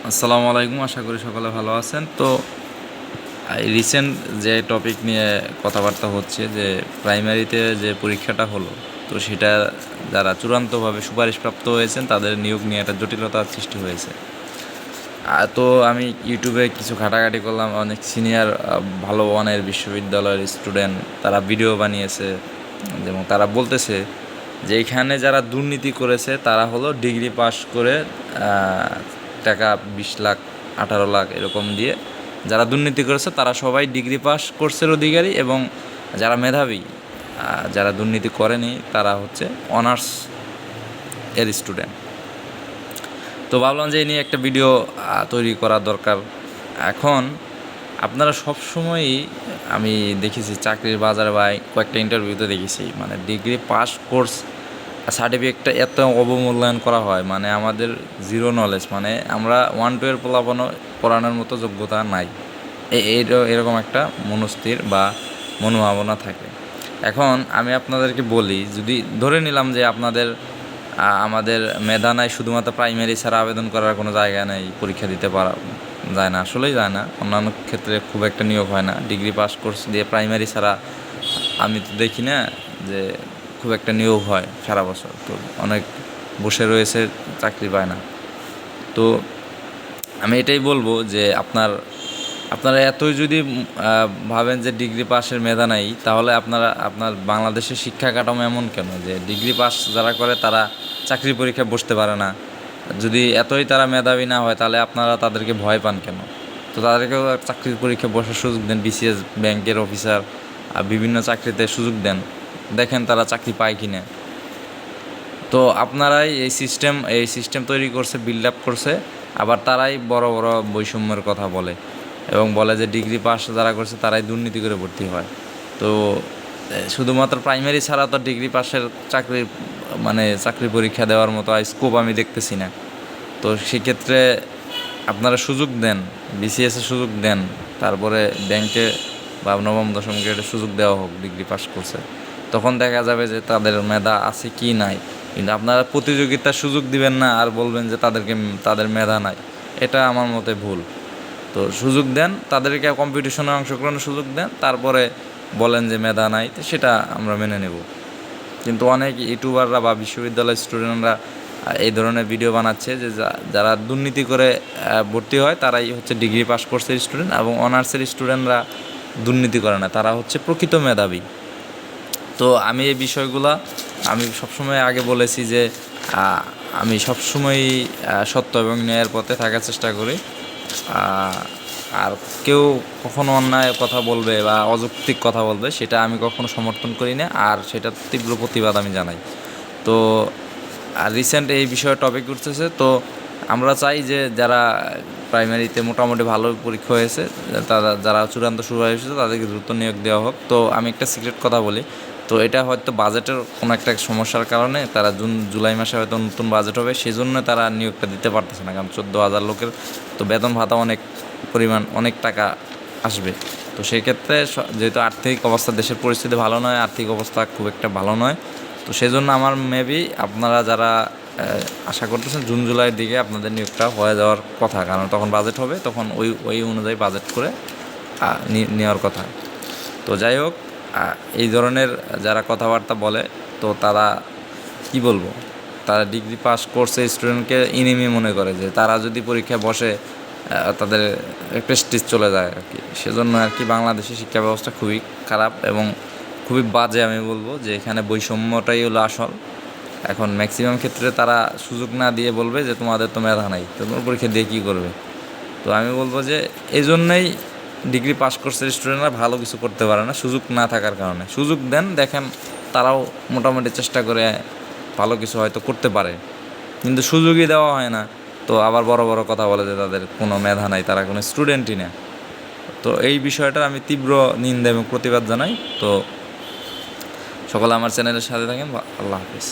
আসসালামু আলাইকুম, আশা করি সকলে ভালো আছেন। তো রিসেন্ট যে টপিক নিয়ে কথাবার্তা হচ্ছে যে প্রাইমারিতে যে পরীক্ষাটা হলো, তো সেটা যারা চূড়ান্তভাবে সুপারিশপ্রাপ্ত হয়েছেন তাদের নিয়োগ নিয়ে একটা জটিলতার সৃষ্টি হয়েছে। তো আমি ইউটিউবে কিছু ঘাটাঘাটি করলাম, অনেক সিনিয়র ভালো মানের বিশ্ববিদ্যালয়ের স্টুডেন্ট তারা ভিডিও বানিয়েছে, যেমন তারা বলতেছে যে এখানে যারা দুর্নীতি করেছে তারা হলো ডিগ্রি পাস করে টাকা 20 লাখ 18 লাখ এরকম দিয়ে যারা দুর্নীতি করেছে তারা সবাই ডিগ্রি পাস কোর্সের অধিকারী, এবং যারা মেধাবী যারা দুর্নীতি করেনি তারা হচ্ছে অনার্স এর স্টুডেন্ট। তো ভাবলাম যে এই নিয়ে একটা ভিডিও তৈরি করা দরকার। এখন আপনারা সবসময়ই আমি দেখেছি চাকরির বাজারে বা কয়েকটা ইন্টারভিউতে দেখেছি, মানে ডিগ্রি পাস কোর্স সার্টিফিকেটটা এত অবমূল্যায়ন করা হয়, মানে আমাদের জিরো নলেজ, মানে আমরা 1-2 পড়ানোর মতো যোগ্যতা নাই, এরকম একটা মনস্থির বা মনোভাবনা থাকে। এখন আমি আপনাদেরকে বলি, যদি ধরে নিলাম যে আমাদের মেধা নাই, শুধুমাত্র প্রাইমারি ছাড়া আবেদন করার কোনো জায়গা নেই, পরীক্ষা দিতে পারা যায় না, আসলেই যায় না, অন্যান্য ক্ষেত্রে খুব একটা নিয়োগ হয় না, ডিগ্রি পাস কোর্স দিয়ে প্রাইমারি ছাড়া আমি তো দেখি না যে খুব একটা নিয়োগ হয় সারা বছর। তো অনেক বসে রয়েছে, চাকরি পায় না। তো আমি এটাই বলবো যে আপনারা এতই যদি ভাবেন যে ডিগ্রি পাসের মেধা নাই, তাহলে আপনার বাংলাদেশের শিক্ষা কাঠামো এমন কেন যে ডিগ্রি পাস যারা করে তারা চাকরি পরীক্ষায় বসতে পারে না? যদি এতই তারা মেধাবী না হয় তাহলে আপনারা তাদেরকে ভয় পান কেন? তো তাদেরকেও চাকরির পরীক্ষায় বসার সুযোগ দেন, বিসিএস ব্যাংকের অফিসার বিভিন্ন চাকরিতে সুযোগ দেন, দেখেন তারা চাকরি পায় কি না। তো আপনারাই এই সিস্টেম তৈরি করছে, বিল্ড আপ করছে, আবার তারাই বড় বড় বৈষম্যের কথা বলে এবং বলে যে ডিগ্রি পাস যারা করছে তারাই দুর্নীতি করে ভর্তি হয়। তো শুধুমাত্র প্রাইমারি ছাড়া তো ডিগ্রি পাসের চাকরি পরীক্ষা দেওয়ার মতো স্কোপ আমি দেখতেছি না। তো সেক্ষেত্রে আপনারা সুযোগ দেন, বিসিএসে সুযোগ দেন, তারপরে ব্যাংকে বা নবম দশম গ্রেডে সুযোগ দেওয়া হোক ডিগ্রি পাস করছে, তখন দেখা যাবে যে তাদের মেধা আছে কি নাই। কিন্তু আপনারা প্রতিযোগিতার সুযোগ দিবেন না আর বলবেন যে তাদের মেধা নাই, এটা আমার মতে ভুল। তো সুযোগ দেন, তাদেরকে কম্পিটিশনে অংশগ্রহণের সুযোগ দেন, তারপরে বলেন যে মেধা নাই, তো সেটা আমরা মেনে নেব। কিন্তু অনেক ইউটিউবাররা বা বিশ্ববিদ্যালয়ের স্টুডেন্টরা এই ধরনের ভিডিও বানাচ্ছে যে যারা দুর্নীতি করে ভর্তি হয় তারাই হচ্ছে ডিগ্রি পাস কোর্সের স্টুডেন্ট, এবং অনার্সের স্টুডেন্টরা দুর্নীতি করে না, তারা হচ্ছে প্রকৃত মেধাবী। তো আমি এই বিষয়গুলো আমি সবসময় আগে বলেছি যে আমি সবসময়ই সত্য এবং ন্যায়ের পথে থাকার চেষ্টা করি। আর কেউ কখনো অন্যায় কথা বলবে বা অযৌক্তিক কথা বলবে সেটা আমি কখনো সমর্থন করি না, আর সেটার তীব্র প্রতিবাদ আমি জানাই। তো রিসেন্ট এই বিষয়ে টপিক উঠতেছে, তো আমরা চাই যে যারা প্রাইমারিতে মোটামুটি ভালো পরীক্ষা হয়েছে, যারা চূড়ান্ত শুরু হয়েছে তাদেরকে দ্রুত নিয়োগ দেওয়া হোক। তো আমি একটা সিক্রেট কথা বলি, তো এটা হয়তো বাজেটের কোনো একটা সমস্যার কারণে তারা জুলাই মাসে হয়তো নতুন বাজেট হবে, সেই জন্য তারা নিয়োগটা দিতে পারতেছে না, কারণ 14,000 লোকের তো বেতন ভাতা অনেক টাকা আসবে। তো সেই ক্ষেত্রে যেহেতু আর্থিক অবস্থা, দেশের পরিস্থিতি ভালো নয়, আর্থিক অবস্থা খুব একটা ভালো নয়, তো সেই জন্য আমার মেবি আপনারা যারা আশা করতেছেন জুন জুলাইয়ের দিকে আপনাদের নিয়োগটা হয়ে যাওয়ার কথা, কারণ তখন বাজেট হবে, তখন ওই অনুযায়ী বাজেট করে নেওয়ার কথা। তো যাই হোক, এই ধরনের যারা কথাবার্তা বলে, তো তারা কি বলবো, তারা ডিগ্রি পাস কোর্সে স্টুডেন্টকে ইনিমি মনে করে, যে তারা যদি পরীক্ষায় বসে তাদের প্রেস্টিজ চলে যায় আর কি। সেজন্য আর কি বাংলাদেশের শিক্ষা ব্যবস্থা খুবই খারাপ এবং খুবই বাজে। আমি বলবো যে এখানে বৈষম্যটাই হলো আসল। এখন ম্যাক্সিমাম ক্ষেত্রে তারা সুযোগ না দিয়ে বলবে যে তোমাদের তো মেধা নাই, তো তোমার পরীক্ষা দিয়ে কী করবে। তো আমি বলবো যে এই জন্যই ডিগ্রি পাস কোর্সের স্টুডেন্টরা ভালো কিছু করতে পারে না, সুযোগ না থাকার কারণে। সুযোগ দেন, দেখেন তারাও মোটামুটি চেষ্টা করে ভালো কিছু হয়তো করতে পারে, কিন্তু সুযোগই দেওয়া হয় না। তো আবার বড় বড় কথা বলে যে তাদের কোনো মেধা নাই, তারা কোনো স্টুডেন্টই না। তো এই বিষয়টার আমি তীব্র নিন্দা এবং প্রতিবাদ জানাই। তো সকলে আমার চ্যানেলের সাথে থাকেন। আল্লাহ হাফিজ।